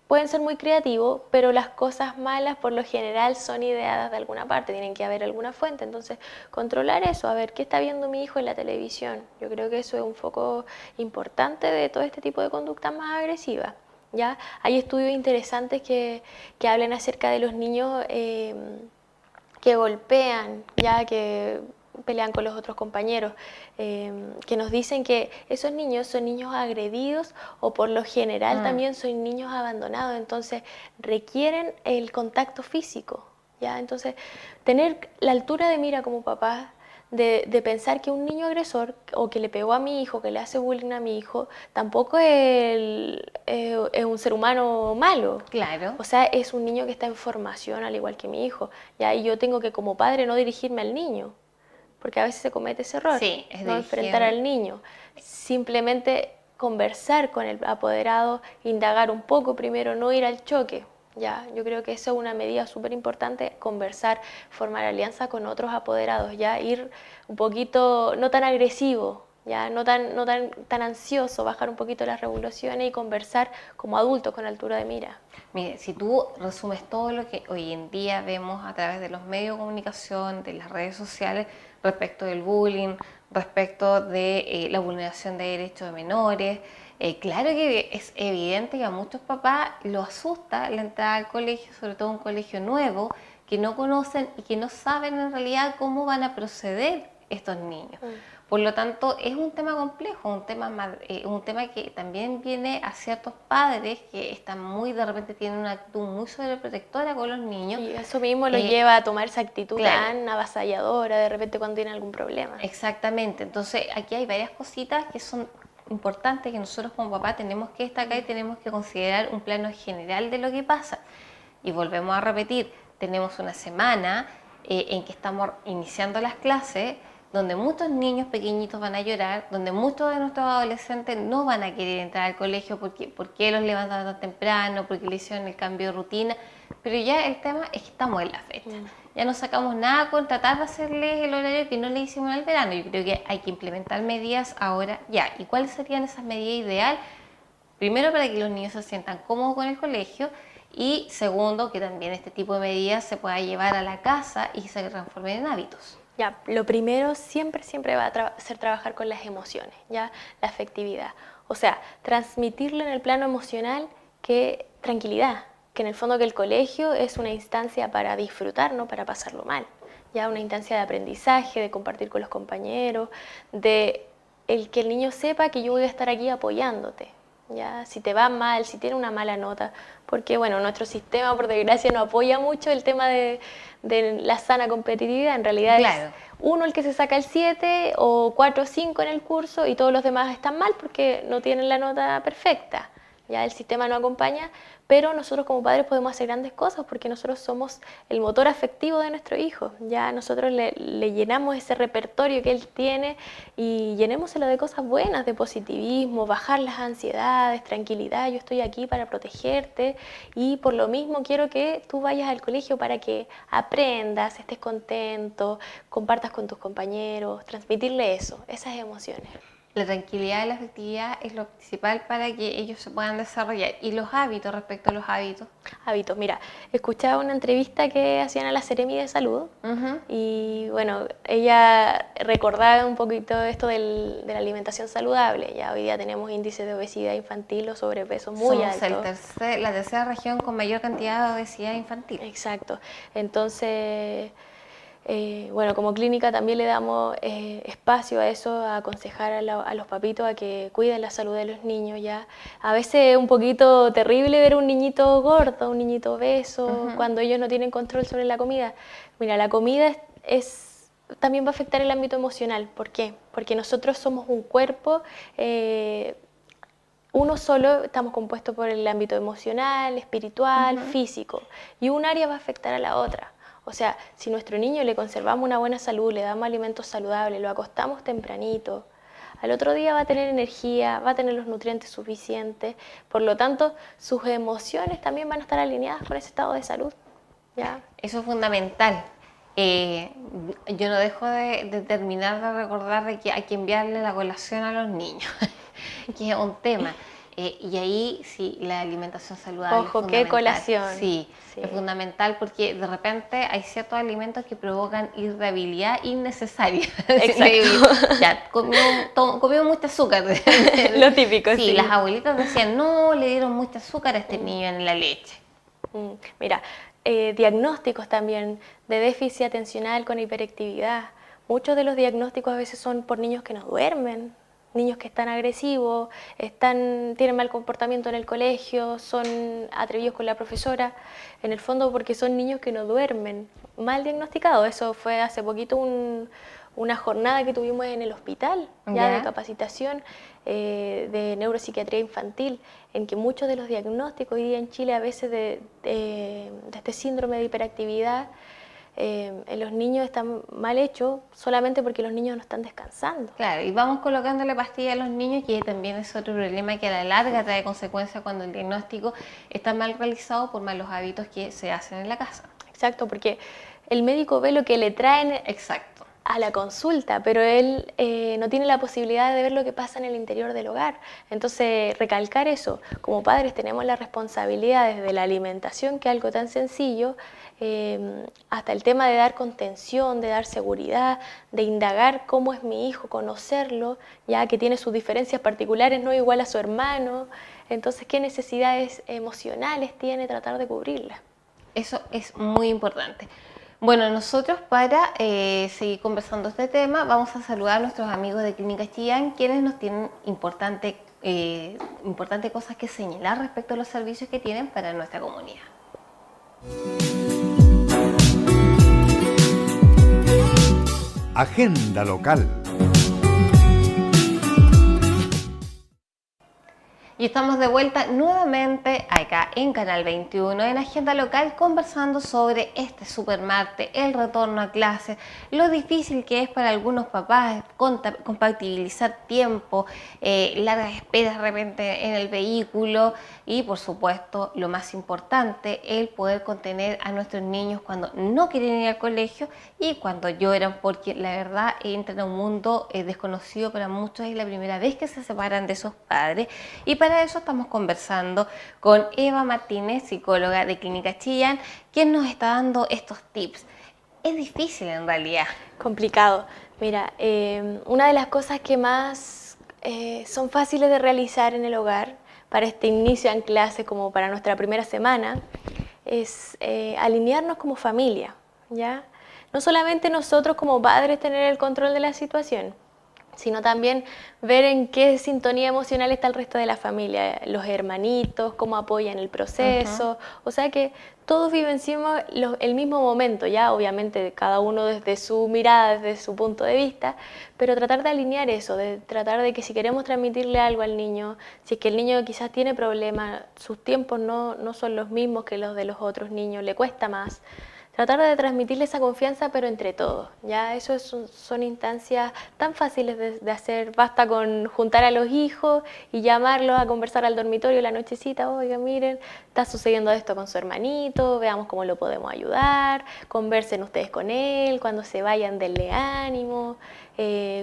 Speaker 3: pueden ser muy creativos, pero las cosas malas por lo general son ideadas de alguna parte, tienen que haber alguna fuente. Entonces, controlar eso, a ver qué está viendo mi hijo en la televisión. Yo creo que eso es un foco importante de todo este tipo de conductas más agresivas. ¿Ya? Hay estudios interesantes que hablan acerca de los niños que golpean, ya que pelean con los otros compañeros, que nos dicen que esos niños son niños agredidos, o por lo general también son niños abandonados, entonces requieren el contacto físico, ¿ya? Entonces, tener la altura de mira como papá de pensar que un niño agresor, o que le pegó a mi hijo, que le hace bullying a mi hijo, tampoco es un ser humano malo.
Speaker 2: Claro.
Speaker 3: O sea, es un niño que está en formación al igual que mi hijo, ¿ya? Y yo tengo que como padre no dirigirme al niño, porque a veces se comete ese error,
Speaker 2: Sí, es
Speaker 3: no
Speaker 2: de
Speaker 3: enfrentar
Speaker 2: higiene.
Speaker 3: al niño, simplemente conversar con el apoderado, indagar un poco primero, no ir al choque. Ya, yo creo que eso es una medida súper importante, conversar, formar alianza con otros apoderados, ya ir un poquito, no tan agresivo, ya no tan ansioso, bajar un poquito las revoluciones y conversar como adultos con altura de mira.
Speaker 2: Mire, si tú resumes todo lo que hoy en día vemos a través de los medios de comunicación, de las redes sociales, respecto del bullying, respecto de la vulneración de derechos de menores, claro que es evidente que a muchos papás lo asusta la entrada al colegio, sobre todo un colegio nuevo, que no conocen y que no saben en realidad cómo van a proceder estos niños. Por lo tanto, es un tema complejo, un tema que también viene a ciertos padres que están de repente tienen una actitud muy sobreprotectora con los niños.
Speaker 3: Y eso mismo lo
Speaker 2: Eh,
Speaker 3: lleva a tomar esa actitud
Speaker 2: claro.
Speaker 3: tan avasalladora de repente cuando tiene algún problema.
Speaker 2: Exactamente, entonces aquí hay varias cositas que son importantes que nosotros como papá tenemos que destacar y tenemos que considerar un plano general de lo que pasa. Y volvemos a repetir, tenemos una semana en que estamos iniciando las clases, donde muchos niños pequeñitos van a llorar, donde muchos de nuestros adolescentes no van a querer entrar al colegio porque los levantan tan temprano, porque le hicieron el cambio de rutina, pero ya el tema es que estamos en la fecha. Ya no sacamos nada con tratar de hacerles el horario que no le hicimos en el verano. Yo creo que hay que implementar medidas ahora ya. ¿Y cuáles serían esas medidas ideales? Primero, para que los niños se sientan cómodos con el colegio, y segundo, que también este tipo de medidas se pueda llevar a la casa y se transformen en hábitos.
Speaker 3: Ya, lo primero siempre va a ser trabajar con las emociones, ya, la afectividad. O sea, transmitirle en el plano emocional que tranquilidad, que en el fondo que el colegio es una instancia para disfrutar, no para pasarlo mal. Ya, una instancia de aprendizaje, de compartir con los compañeros, de que el niño sepa que yo voy a estar aquí apoyándote. Ya, si te va mal, si tiene una mala nota, porque bueno, nuestro sistema por desgracia no apoya mucho el tema de la sana competitividad, en realidad
Speaker 2: Claro.
Speaker 3: es uno el que se saca el 7 o 4 o 5 en el curso y todos los demás están mal porque no tienen la nota perfecta, ya el sistema no acompaña, pero nosotros como padres podemos hacer grandes cosas porque nosotros somos el motor afectivo de nuestro hijo, ya nosotros le llenamos ese repertorio que él tiene y llenémoselo de cosas buenas, de positivismo, bajar las ansiedades, tranquilidad, yo estoy aquí para protegerte y por lo mismo quiero que tú vayas al colegio para que aprendas, estés contento, compartas con tus compañeros, transmitirle eso, esas emociones.
Speaker 2: La tranquilidad y la afectividad es lo principal para que ellos se puedan desarrollar. Y los hábitos, respecto a los hábitos.
Speaker 3: Hábitos, mira, escuchaba una entrevista que hacían a la Seremi de Salud y bueno, ella recordaba un poquito esto de la alimentación saludable. Ya hoy día tenemos índices de obesidad infantil o sobrepeso muy
Speaker 2: Somos
Speaker 3: altos.
Speaker 2: la tercera región con mayor cantidad de obesidad infantil.
Speaker 3: Exacto. Entonces, bueno, como clínica también le damos espacio a eso, a aconsejar a los papitos a que cuiden la salud de los niños ya. A veces es un poquito terrible ver un niñito gordo, un niñito obeso, cuando ellos no tienen control sobre la comida. Mira, la comida también va a afectar el ámbito emocional. ¿Por qué? Porque nosotros somos un cuerpo, uno solo, estamos compuestos por el ámbito emocional, espiritual, físico, y un área va a afectar a la otra. O sea, si nuestro niño le conservamos una buena salud, le damos alimentos saludables, lo acostamos tempranito, al otro día va a tener energía, va a tener los nutrientes suficientes, por lo tanto, sus emociones también van a estar alineadas con ese estado de salud. ¿Ya?
Speaker 2: Eso es fundamental. Yo no dejo de terminar de recordar de que hay que enviarle la colación a los niños, que es un tema. Y ahí sí, la alimentación saludable
Speaker 3: Ojo,
Speaker 2: es
Speaker 3: qué
Speaker 2: fundamental.
Speaker 3: colación.
Speaker 2: Sí,
Speaker 3: Sí.
Speaker 2: es fundamental porque de repente hay ciertos alimentos que provocan irritabilidad innecesaria.
Speaker 3: Exacto.
Speaker 2: Ya, comió mucho azúcar.
Speaker 3: Lo típico, sí.
Speaker 2: Sí, las abuelitas decían, no, le dieron mucho azúcar a este niño en la leche.
Speaker 3: Mira, diagnósticos también de déficit atencional con hiperactividad. Muchos de los diagnósticos a veces son por niños que no duermen, niños que están agresivos, tienen mal comportamiento en el colegio, son atrevidos con la profesora, en el fondo porque son niños que no duermen, mal diagnosticados. Eso fue hace poquito una jornada que tuvimos en el hospital, ya de capacitación de neuropsiquiatría infantil, en que muchos de los diagnósticos hoy día en Chile a veces de este síndrome de hiperactividad los niños están mal hechos solamente porque los niños no están descansando.
Speaker 2: Claro, y vamos colocándole pastillas a los niños, que también es otro problema que a la larga trae consecuencias cuando el diagnóstico está mal realizado por malos hábitos que se hacen en la casa.
Speaker 3: Exacto, porque el médico ve lo que le traen
Speaker 2: Exacto.
Speaker 3: a la consulta, pero él no tiene la posibilidad de ver lo que pasa en el interior del hogar. Entonces, recalcar eso, como padres tenemos la responsabilidad desde la alimentación, que es algo tan sencillo, hasta el tema de dar contención, de dar seguridad, de indagar cómo es mi hijo, conocerlo, ya que tiene sus diferencias particulares, no igual a su hermano. Entonces, ¿qué necesidades emocionales tiene? Tratar de cubrirlas.
Speaker 2: Eso es muy importante. Bueno, nosotros para seguir conversando este tema vamos a saludar a nuestros amigos de Clínica Chillán, quienes nos tienen importante cosas que señalar respecto a los servicios que tienen para nuestra comunidad.
Speaker 1: Agenda local.
Speaker 2: Y estamos de vuelta nuevamente acá en Canal 21 en Agenda Local, conversando sobre este supermartes, el retorno a clases, lo difícil que es para algunos papás compatibilizar tiempo, largas esperas de repente en el vehículo y por supuesto lo más importante, el poder contener a nuestros niños cuando no quieren ir al colegio y cuando lloran, porque la verdad entran a un mundo desconocido para muchos, es la primera vez que se separan de sus padres. Y para eso estamos conversando con Eva Martínez, psicóloga de Clínica Chillán, quien nos está dando estos tips. Es difícil en realidad.
Speaker 3: Complicado. Mira, una de las cosas que más son fáciles de realizar en el hogar para este inicio en clase, como para nuestra primera semana, es alinearnos como familia, ¿ya? No solamente nosotros como padres tener el control de la situación, sino también ver en qué sintonía emocional está el resto de la familia, los hermanitos, cómo apoyan el proceso, o sea que todos vivenciamos el mismo momento, ya obviamente cada uno desde su mirada, desde su punto de vista, pero tratar de alinear eso, de tratar de que si queremos transmitirle algo al niño, si es que el niño quizás tiene problemas, sus tiempos no son los mismos que los de los otros niños, le cuesta más, tratar de transmitirle esa confianza, pero entre todos. Ya eso son instancias tan fáciles de hacer. Basta con juntar a los hijos y llamarlos a conversar al dormitorio la nochecita. Oiga, miren, está sucediendo esto con su hermanito, veamos cómo lo podemos ayudar. Conversen ustedes con él, cuando se vayan denle ánimo.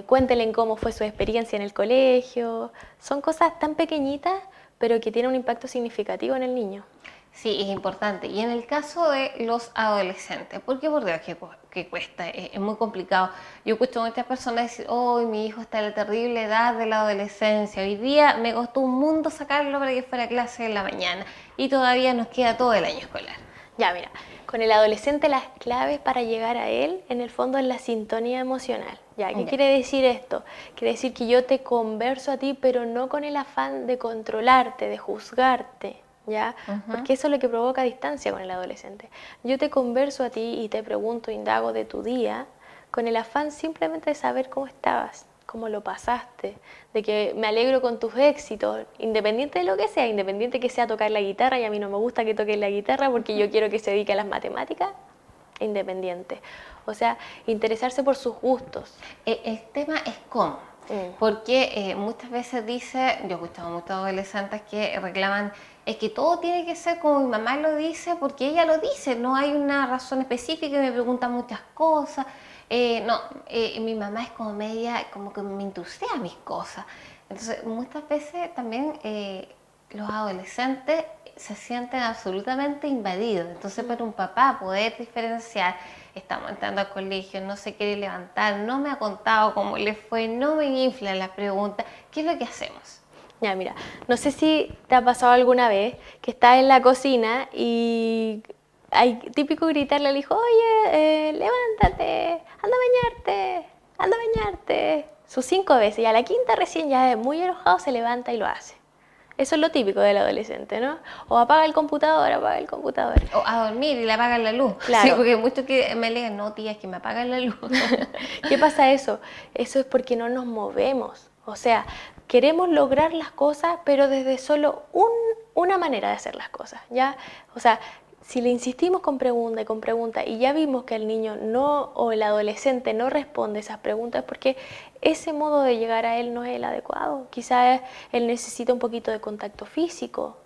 Speaker 3: Cuéntenle cómo fue su experiencia en el colegio. Son cosas tan pequeñitas, pero que tienen un impacto significativo en el niño.
Speaker 2: Sí, es importante. Y en el caso de los adolescentes, porque por Dios que cuesta, es muy complicado. Yo escucho a muchas personas decir, oh, mi hijo está en la terrible edad de la adolescencia. Hoy día me costó un mundo sacarlo para que fuera a clase en la mañana y todavía nos queda todo el año escolar.
Speaker 3: Ya, mira, con el adolescente las claves para llegar a él, en el fondo, es la sintonía emocional. Ya, ¿qué quiere decir esto? Quiere decir que yo te converso a ti, pero no con el afán de controlarte, de juzgarte. ¿Ya? Porque eso es lo que provoca distancia con el adolescente. Yo te converso a ti y te pregunto, indago de tu día, con el afán simplemente de saber cómo estabas, cómo lo pasaste, de que me alegro con tus éxitos, independiente de lo que sea, independiente que sea tocar la guitarra, y a mí no me gusta que toques la guitarra porque yo quiero que se dedique a las matemáticas, independiente. O sea, interesarse por sus gustos.
Speaker 2: El tema es cómo. Porque muchas veces yo he escuchado muchos adolescentes que reclaman, es que todo tiene que ser como mi mamá lo dice, porque ella lo dice, no hay una razón específica y me pregunta muchas cosas. Mi mamá es como media, como que me intrusea mis cosas. Entonces, muchas veces también los adolescentes se sienten absolutamente invadidos. Entonces, para un papá poder diferenciar, estamos entrando al colegio, no se quiere levantar, no me ha contado cómo le fue, no me infla la pregunta, ¿qué es lo que hacemos?
Speaker 3: Ya, mira, no sé si te ha pasado alguna vez que estás en la cocina y hay típico gritarle al hijo, oye, levántate, anda a bañarte. Sus 5 veces y a la quinta recién ya muy enojado se levanta y lo hace. Eso es lo típico del adolescente, ¿no? O apaga el computador.
Speaker 2: O a dormir y le apagan la luz.
Speaker 3: Claro.
Speaker 2: Sí, porque muchos que me alegan, no tía, es que me apagan la luz.
Speaker 3: ¿Qué pasa eso? Eso es porque no nos movemos. O sea, queremos lograr las cosas, pero desde solo una manera de hacer las cosas, ¿ya? O sea, si le insistimos con pregunta y ya vimos que el niño no o el adolescente no responde esas preguntas, es porque ese modo de llegar a él no es el adecuado. Quizás él necesita un poquito de contacto físico,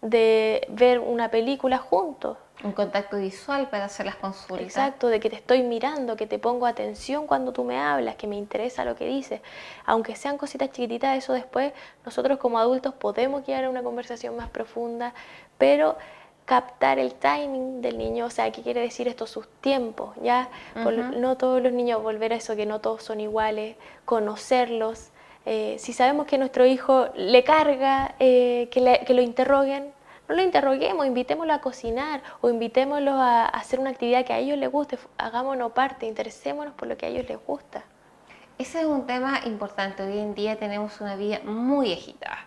Speaker 3: de ver una película juntos.
Speaker 2: Un contacto visual para hacer las consultas.
Speaker 3: Exacto, de que te estoy mirando, que te pongo atención cuando tú me hablas, que me interesa lo que dices. Aunque sean cositas chiquititas, eso después nosotros como adultos podemos llegar a una conversación más profunda, pero captar el timing del niño, o sea, ¿qué quiere decir esto? Sus tiempos, ¿ya? No todos los niños, volver a eso, que no todos son iguales, conocerlos. Si sabemos que nuestro hijo le carga que lo interroguen, no lo interroguemos, invitémoslo a cocinar o invitémoslo a hacer una actividad que a ellos les guste, hagámonos parte, interesémonos por lo que a ellos les gusta.
Speaker 2: Ese es un tema importante. Hoy en día tenemos una vida muy agitada.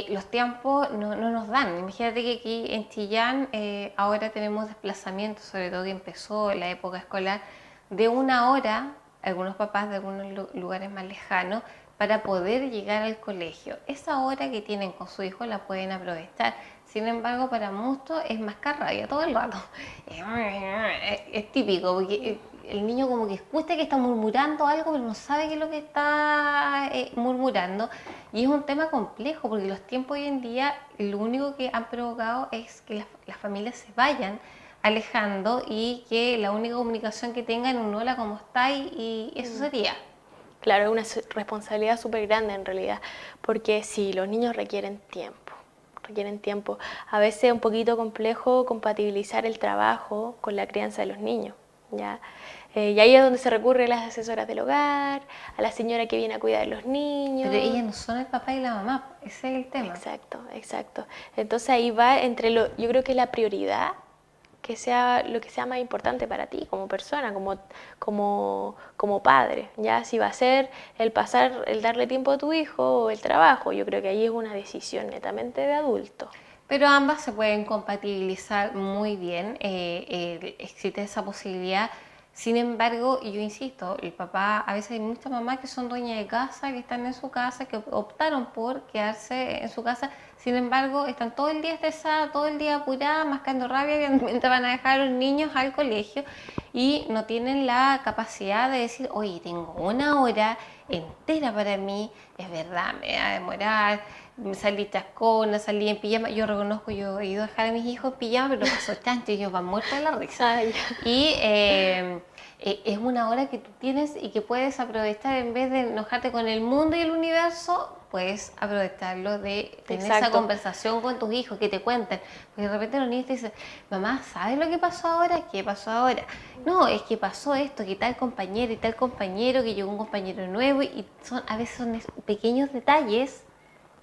Speaker 2: Los tiempos no nos dan. Imagínate que aquí en Chillán ahora tenemos desplazamientos, sobre todo que empezó la época escolar, de 1 hora, algunos papás de algunos lugares más lejanos, para poder llegar al colegio. Esa hora que tienen con su hijo la pueden aprovechar. Sin embargo, para muchos es más carrabia todo el rato. Es típico, porque el niño como que escucha que está murmurando algo, pero no sabe qué es lo que está murmurando. Y es un tema complejo, porque los tiempos hoy en día lo único que han provocado es que las familias se vayan alejando y que la única comunicación que tengan es un hola, ¿cómo estáis? Y eso sería.
Speaker 3: Claro, es una responsabilidad súper grande en realidad, porque sí, los niños requieren tiempo. A veces es un poquito complejo compatibilizar el trabajo con la crianza de los niños, ¿ya? Y ahí es donde se recurre a las asesoras del hogar, a la señora que viene a cuidar de los niños.
Speaker 2: Pero ellas no son el papá y la mamá, ese es el tema.
Speaker 3: Exacto. Entonces ahí va yo creo que la prioridad, que sea lo que sea más importante para ti como persona, como padre, ya si va a ser el darle tiempo a tu hijo o el trabajo, yo creo que ahí es una decisión netamente de adulto.
Speaker 2: Pero ambas se pueden compatibilizar muy bien, existe esa posibilidad. Sin embargo, yo insisto, el papá, a veces hay muchas mamás que son dueñas de casa, que están en su casa, que optaron por quedarse en su casa. Sin embargo, están todo el día estresadas, todo el día apuradas, mascando rabia mientras van a dejar a los niños al colegio y no tienen la capacidad de decir, oye, tengo 1 hora entera para mí, es verdad, me va a demorar, salí chascona, salí en pijama. Yo reconozco, yo he ido a dejar a mis hijos en pijama, pero paso chancho y ellos van muertos de la risa. Y es 1 hora que tú tienes y que puedes aprovechar en vez de enojarte con el mundo y el universo, puedes aprovecharlo de tener esa conversación con tus hijos, que te cuenten. Porque de repente los niños te dicen, mamá, ¿sabes lo que pasó ahora? ¿Qué pasó ahora? No, es que pasó esto, que tal compañero y tal compañero, que llegó un compañero nuevo, y a veces son pequeños detalles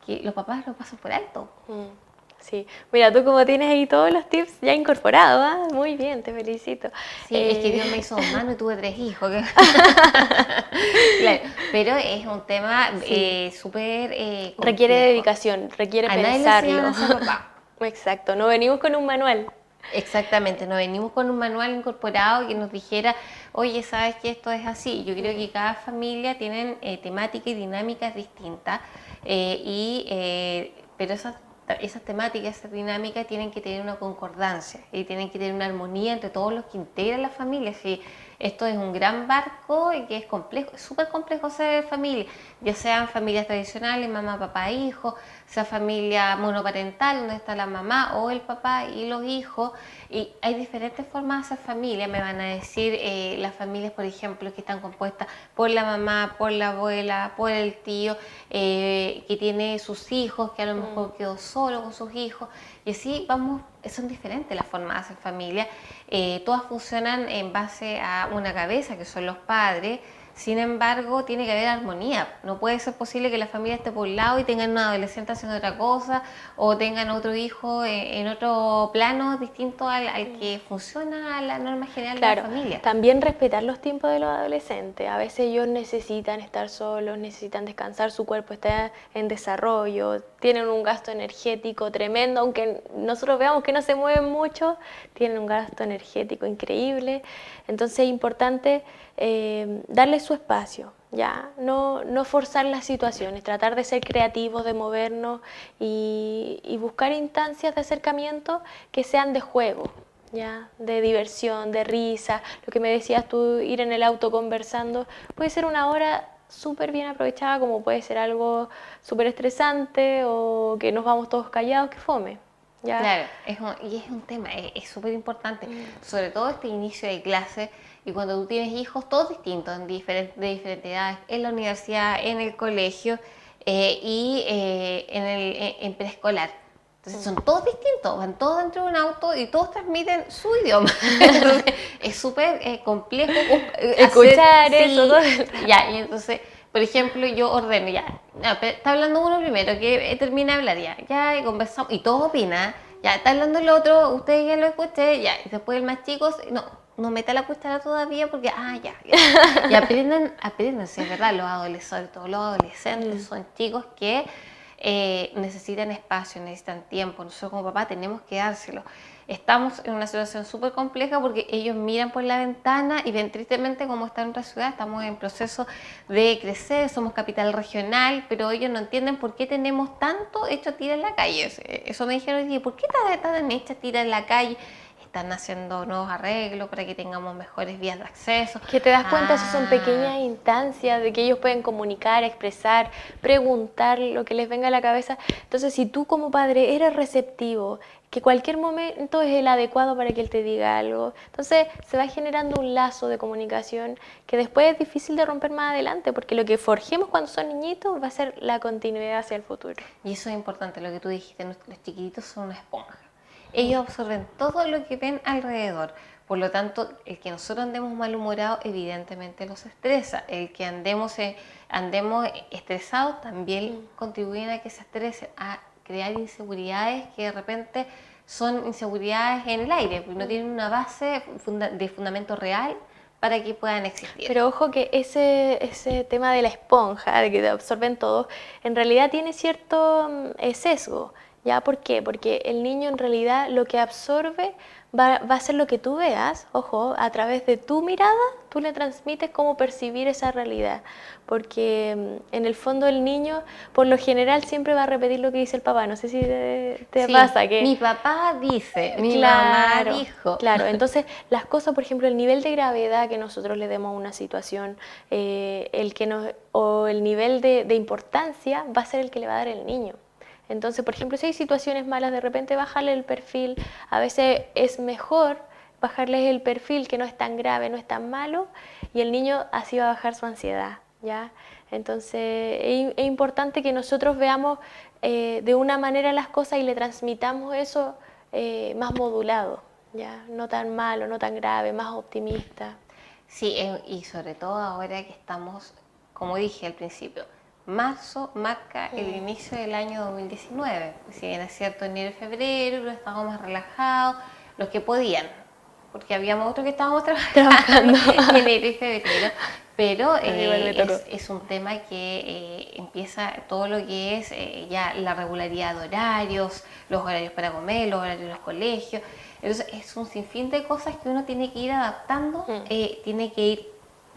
Speaker 2: que los papás lo pasan por alto.
Speaker 3: Sí, mira, tú como tienes ahí todos los tips ya incorporados, ¿ah? Muy bien, te felicito.
Speaker 2: Sí, es que Dios me hizo humano y tuve 3 hijos. Claro, pero es un tema súper
Speaker 3: requiere dedicación, requiere pensarlo. Exacto, no venimos con un manual.
Speaker 2: Exactamente, no venimos con un manual incorporado que nos dijera, oye, ¿sabes que esto es así? Yo creo que cada familia tiene temáticas y dinámicas distintas, pero esas temáticas, esas dinámicas tienen que tener una concordancia y tienen que tener una armonía entre todos los que integran la familia. Si esto es un gran barco y que es complejo, es súper complejo ser familia, ya sean familias tradicionales, mamá, papá, hijo, sea familia monoparental, donde está la mamá o el papá y los hijos, y hay diferentes formas de hacer familia. Me van a decir las familias, por ejemplo, que están compuestas por la mamá, por la abuela, por el tío, que tiene sus hijos, que a lo mejor quedó solo con sus hijos, y así vamos, son diferentes las formas de hacer familia. Todas funcionan en base a una cabeza, que son los padres. Sin embargo, tiene que haber armonía. No puede ser posible que la familia esté por un lado y tengan un adolescente haciendo otra cosa, o tengan otro hijo en otro plano distinto al que funciona la norma general de la familia.
Speaker 3: También respetar los tiempos de los adolescentes. A veces ellos necesitan estar solos, necesitan descansar, su cuerpo está en desarrollo, tienen un gasto energético tremendo, aunque nosotros veamos que no se mueven mucho, tienen un gasto energético increíble. Entonces es importante darle su espacio, ya, no forzar las situaciones, tratar de ser creativos, de movernos y buscar instancias de acercamiento que sean de juego, ya, de diversión, de risa. Lo que me decías tú, ir en el auto conversando, puede ser una hora súper bien aprovechada, como puede ser algo súper estresante o que nos vamos todos callados, que fome. ¿Ya?
Speaker 2: Claro, y es un tema, es súper importante, sobre todo este inicio de clase y cuando tú tienes hijos todos distintos, de diferentes edades, en la universidad, en el colegio en preescolar. Entonces son todos distintos, van todos dentro de un auto y todos transmiten su idioma. Entonces es súper complejo
Speaker 3: escuchar eso. Todo.
Speaker 2: Ya, y entonces, por ejemplo, yo ordeno, ya, no, pero está hablando uno primero, que termina de hablar ya, y conversamos, y todos opinan, ya, está hablando el otro, ustedes ya lo escuché, ya, y después el más chico, no meta la cuchara todavía porque, ya. Y apréndanse, ¿verdad? Los adolescentes, todos los adolescentes son chicos que necesitan espacio, necesitan tiempo. Nosotros como papá tenemos que dárselo. Estamos en una situación súper compleja porque ellos miran por la ventana y ven tristemente cómo está nuestra ciudad. Estamos en proceso de crecer, somos capital regional, pero ellos no entienden por qué tenemos tanto hecho tira en la calle. Eso me dijeron, ¿por qué tan hecha tira en la calle? Están haciendo nuevos arreglos para que tengamos mejores vías de acceso.
Speaker 3: Que te das cuenta, eso son pequeñas instancias de que ellos pueden comunicar, expresar, preguntar lo que les venga a la cabeza. Entonces, si tú como padre eres receptivo, que cualquier momento es el adecuado para que él te diga algo, entonces se va generando un lazo de comunicación que después es difícil de romper más adelante, porque lo que forjemos cuando son niñitos va a ser la continuidad hacia el futuro.
Speaker 2: Y eso es importante, lo que tú dijiste, los chiquititos son una esponja. Ellos absorben todo lo que ven alrededor. Por lo tanto, el que nosotros andemos malhumorados evidentemente los estresa. El que andemos estresados también contribuyen a que se estresen, a crear inseguridades que de repente son inseguridades en el aire, porque no tienen una base de fundamento real para que puedan existir.
Speaker 3: Pero ojo que ese tema de la esponja, de que te absorben todo, en realidad tiene cierto sesgo. ¿Ya? ¿Por qué? Porque el niño en realidad lo que absorbe va a ser lo que tú veas, ojo, a través de tu mirada, tú le transmites cómo percibir esa realidad. Porque en el fondo el niño, por lo general, siempre va a repetir lo que dice el papá. No sé si te pasa que...
Speaker 2: Mi papá dice, mi mamá dijo.
Speaker 3: Claro, entonces las cosas, por ejemplo, el nivel de gravedad que nosotros le demos a una situación, o el nivel de importancia va a ser el que le va a dar el niño. Entonces, por ejemplo, si hay situaciones malas, de repente bajarle el perfil. A veces es mejor bajarles el perfil que no es tan grave, no es tan malo, y el niño así va a bajar su ansiedad, ¿ya? Entonces, es importante que nosotros veamos de una manera las cosas y le transmitamos eso más modulado, ¿ya? No tan malo, no tan grave, más optimista.
Speaker 2: Sí, y sobre todo ahora que estamos, como dije al principio, marzo marca el inicio del año 2019. Si bien es cierto, enero y febrero, pero estábamos más relajados, los que podían, porque habíamos otros que estábamos trabajando en enero y febrero, pero es un tema que empieza todo lo que es ya la regularidad de horarios, los horarios para comer, los horarios de los colegios. Entonces es un sinfín de cosas que uno tiene que ir adaptando, tiene que ir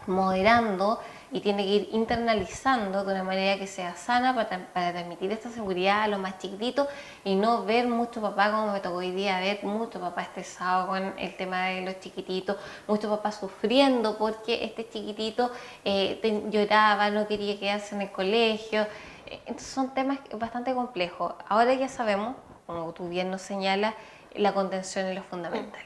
Speaker 2: moderando y tiene que ir internalizando de una manera que sea sana para transmitir esta seguridad a los más chiquititos y no ver mucho papá, como me tocó hoy día ver mucho papá estresado con el tema de los chiquititos, mucho papá sufriendo porque este chiquitito lloraba, no quería quedarse en el colegio. Entonces son temas bastante complejos. Ahora ya sabemos, como tú bien nos señalas, la contención es lo fundamental.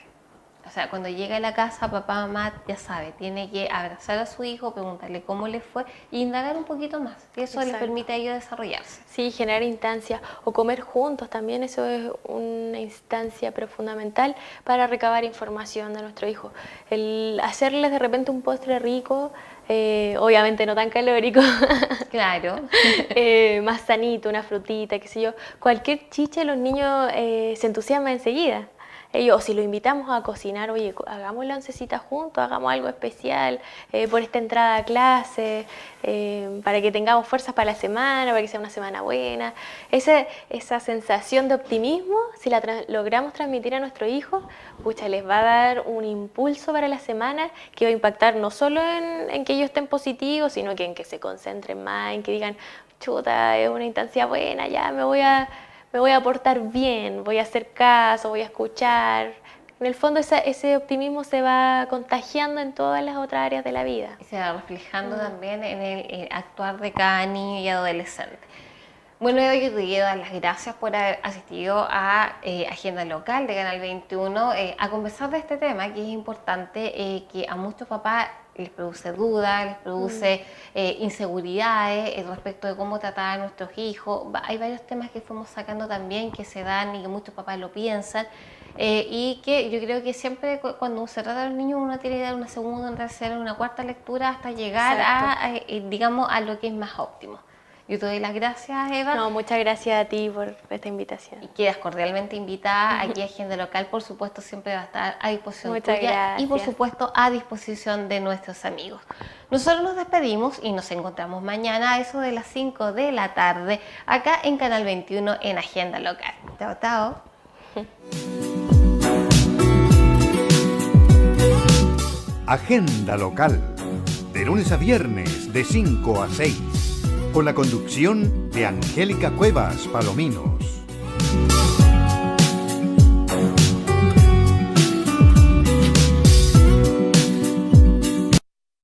Speaker 2: O sea, cuando llega a la casa, papá, mamá ya sabe, tiene que abrazar a su hijo, preguntarle cómo le fue y indagar un poquito más. Y eso les permite a ellos desarrollarse.
Speaker 3: Sí, generar instancias o comer juntos también, eso es una instancia pero fundamental para recabar información de nuestro hijo. El hacerles de repente un postre rico, obviamente no tan calórico,
Speaker 2: claro,
Speaker 3: más sanito, una frutita, qué sé yo. Cualquier chicha, los niños se entusiasman enseguida. o si lo invitamos a cocinar, oye, hagamos la oncecita juntos, hagamos algo especial por esta entrada a clase, para que tengamos fuerzas para la semana, para que sea una semana buena. Esa sensación de optimismo, si la logramos transmitir a nuestros hijos, pucha, les va a dar un impulso para la semana que va a impactar no solo en que ellos estén positivos, sino que en que se concentren más, en que digan, chuta, es una instancia buena, ya me voy a portar bien, voy a hacer caso, voy a escuchar. En el fondo ese optimismo se va contagiando en todas las otras áreas de la vida.
Speaker 2: Y se va reflejando también en el actuar de cada niño y adolescente. Bueno, yo te quiero dar las gracias por haber asistido a Agenda Local de Canal 21 a conversar de este tema que es importante, que a muchos papás les produce dudas, les produce inseguridades respecto de cómo tratar a nuestros hijos. Hay varios temas que fuimos sacando también que se dan y que muchos papás lo piensan. Y que yo creo que siempre cuando se trata de los niños uno tiene que dar una segunda, una tercera, una cuarta lectura hasta llegar digamos, a lo que es más óptimo. Yo te doy las gracias, Eva.
Speaker 3: No, muchas gracias a ti por esta invitación.
Speaker 2: Y quedas cordialmente invitada. Aquí Agenda Local, por supuesto, siempre va a estar a disposición
Speaker 3: Muchas
Speaker 2: tuya
Speaker 3: gracias.
Speaker 2: y, por supuesto, a disposición de nuestros amigos. Nosotros nos despedimos y nos encontramos mañana a eso de las 5 de la tarde, acá en Canal 21 en Agenda Local. Chao, chao.
Speaker 1: Agenda Local, de lunes a viernes de 5 a 6, con la conducción de Angélica Cuevas Palominos.